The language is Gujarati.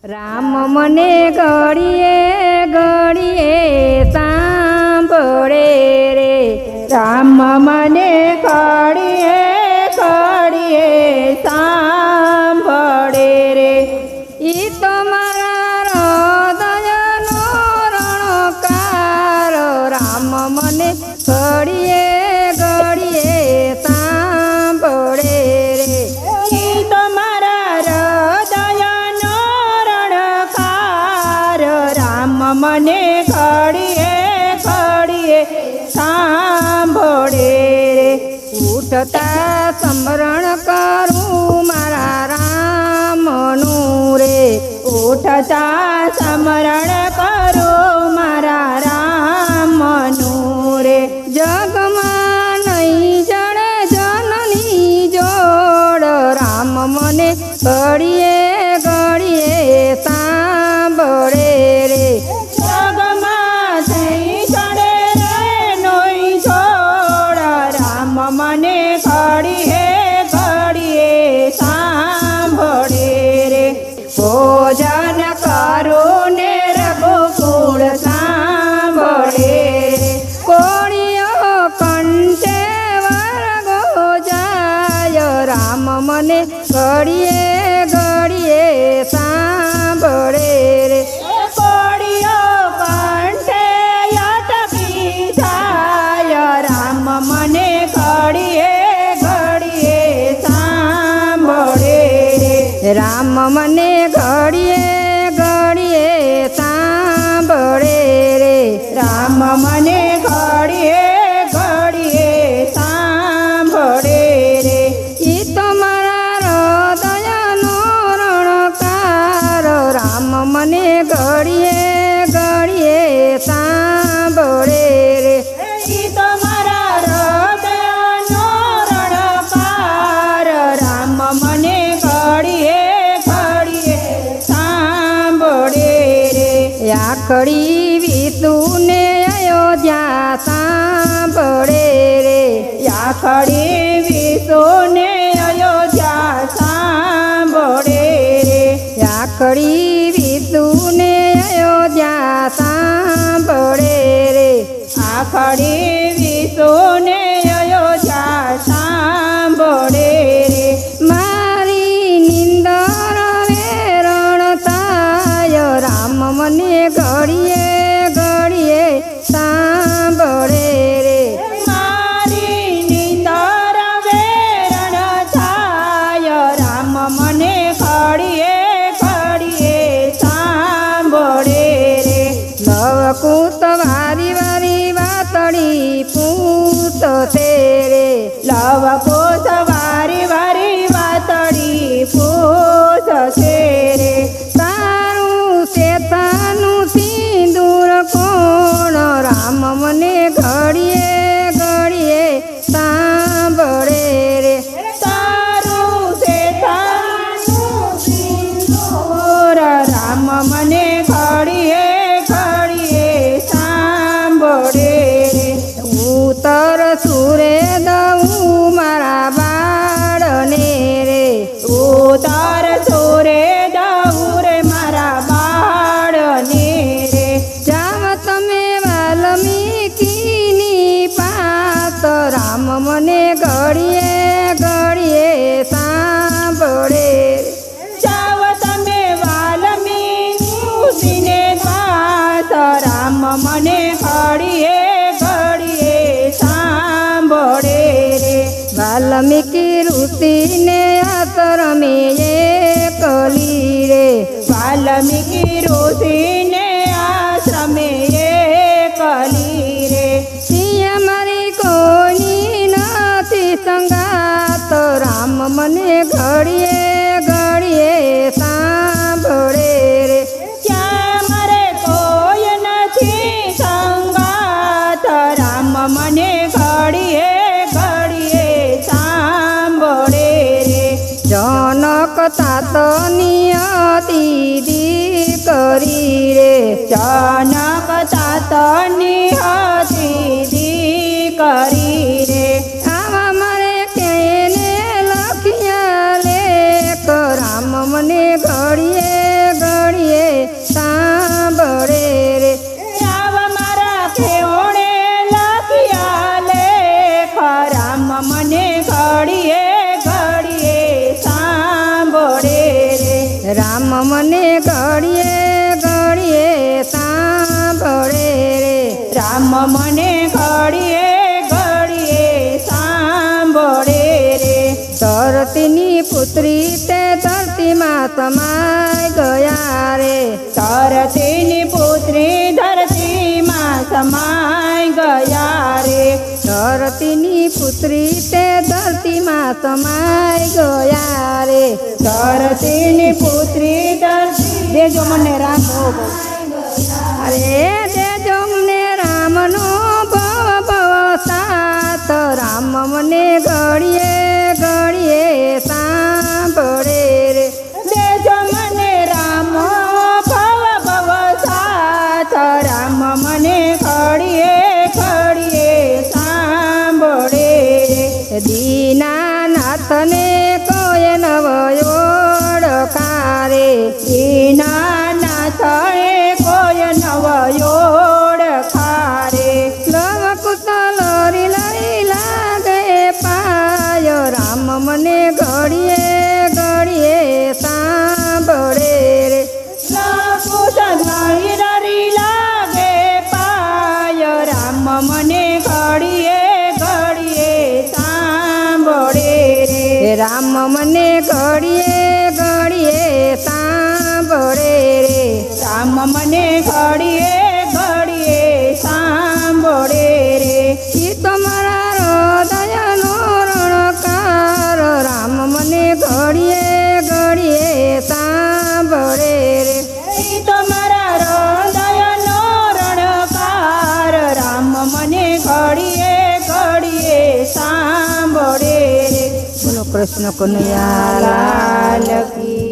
રામ મને ઘડીએ ઘડીએ સાંભળે રે, રામ મને ઘડીએ ઘડીએ સાંભળે રે, ઈ તો મારા હૃદયનો રણકાર. રામ મને ઘડીએ ઘડીએ સાંભળે રે, ઈ તો મારા હૃદયનો રણકાર. રામ મને ઘડીએ ઘડીએ સાંભળે રે, ઉઠતા સ્મરણ કરું મારા રામનું રે, ઉઠતા સ્મરણ કરું મારા રામનું રે, જગમાં નહીં જણે જનની જોડ. રામ મને ઘડીએ ઘડીએ સાંભળે રે, જગમાં થઈ ચડે રે નોઈ છોડ. રામ મને ઘડીએ ઘડીએ સાંભળે રે, ભોજન કરું ને રઘુકુળ સાંભળે રે, કોળીઓ કંઠે વરગો જાય. રામ મને ઘડીએ ઘડીએ સાંભળે રે, કોળીઓ કંઠે અટકી જાય. રામ મને ઘડીએ ઘડીએ સાંભળે રે, રામ મને ઘડીએ ઘડીએ સાંભળે રે, રામ મને ઘડીએ ઘડીએ સાંભળે રે, ઈ તો મારા હૃદયનો રણકાર. રામ મને ઘડીએ ઘડીએ સાંભળે રે, ઈ તો મારા હૃદયનો રણકાર. રામ મને ઘડીએ ઘડીએ સાંભળે રે, આખડી વિષ્ણુને અયોધ્યા સાંભળે રે, યાખડી વિષ્ણુને અયોધ્યા સાંભળે રે, આખડી વિષ્ણુને અયોધ્યા સાંભળે રે, આખડી વિષ્ણુને અયોધ્યા સાંભળે રે, મારી નિંદર વેરણ થાય. રામ મને ઘડીએ ઘડીએ સાંભળે રે, મારી નિંદર વેરણ થાય. રામ મને ઘડીએ ઘડીએ સાંભળે રે, લવકુશ વારી વારી વાતડી પૂત છે રે, લવકુશ વારી વારી વાતડી પૂછશે રે, તારું શેતાનું સિંદૂર કોણ. રામ મને ઘડીએ ઘડીએ સાંભળે રે, તારું શેતાનું સિંદૂર. રામ મને ઘડીએ ઘડીએ સાંભળે રે, ઉત્તર સુરે દઉં મારા બાળને રે, ઉતાર સોરે દઉરે મારા બાળને રે, જાવ તમે વાલ્મીકીની પાસ. રામ મને ઘડીએ ઘડીએ સાંભળે રે, જાવ તમે વાલ્મીકીને દાસ. રામ મને ઘડીએ ઘડીએ સાંભળે રે, વાલ્મીકી ઋષિને આશ્રમે એકલી રે, વાલ્મીકી ઋષિને આશ્રમે એકલી રે, સિંહ મારી કોઈની નથી સંગાત. રામ મને ઘડીએ ઘડીએ સાંભળે રે, ત્યાં મારે કોઈ નથી સંગાત. રામ મને ઘડીએ ઘડીએ સાંભળે રે, જનક તાતની હતી દીકરી રે, જનક તાતની હતી દીકરી રે, આવા મારે કેને લખ્યા લેખ. રામ મને ઘડીએ ઘડીએ મને ઘડીએ ઘડીએ સાંભળે રે રામ મને ઘડીએ ઘડીએ સાંભળે રે ધરતીની પુત્રી તે ધરતીમાં સમાઈ ગયા રે ધરતીની પુત્રી ધરતીમાં સમાઈ ગયા રે ધરતીની પુત્રી તે ધરતીમાં સમાઈ ગયા રે ધરતીની પુત્રી ધરતી દેજો મને રામ અરે દેજો મને રામનો ભવ ભવ સાથ રામ મને ઘડીએ ઘડીએ સાંભળે રે દેજો મને રામ ભવ ભવ સાથ રામ મને ઘડીએ ઘડીએ સાંભળે રે દીનાનાથને કોઈ નવ ઓળખારે દીનાનાથ એ કોઈ નવ ઓળખારે લવ કુશલ લઈ લાગે પાયો રામ મને ઘડીએ ઘડીએ સાંભળે રે કુસરી લાગે પાય રામ મને ઘડીએ ઘડીએ સાંભળે રે રામ મને ઘડીએ ઘડીએ સાંભળે રે રામ મને ઘડીએ ઘડીએ સાંભળે રે ઈ તો મારા હૃદયનો રણકાર રામ મને ઘડીએ ઘડીએ સાંભળે રે ઈ તો મારા હૃદયનો રણકાર રામ મને ઘડીએ ઘડીએ સાંભળે રે બોલો કૃષ્ણ કનૈયા લાલ કી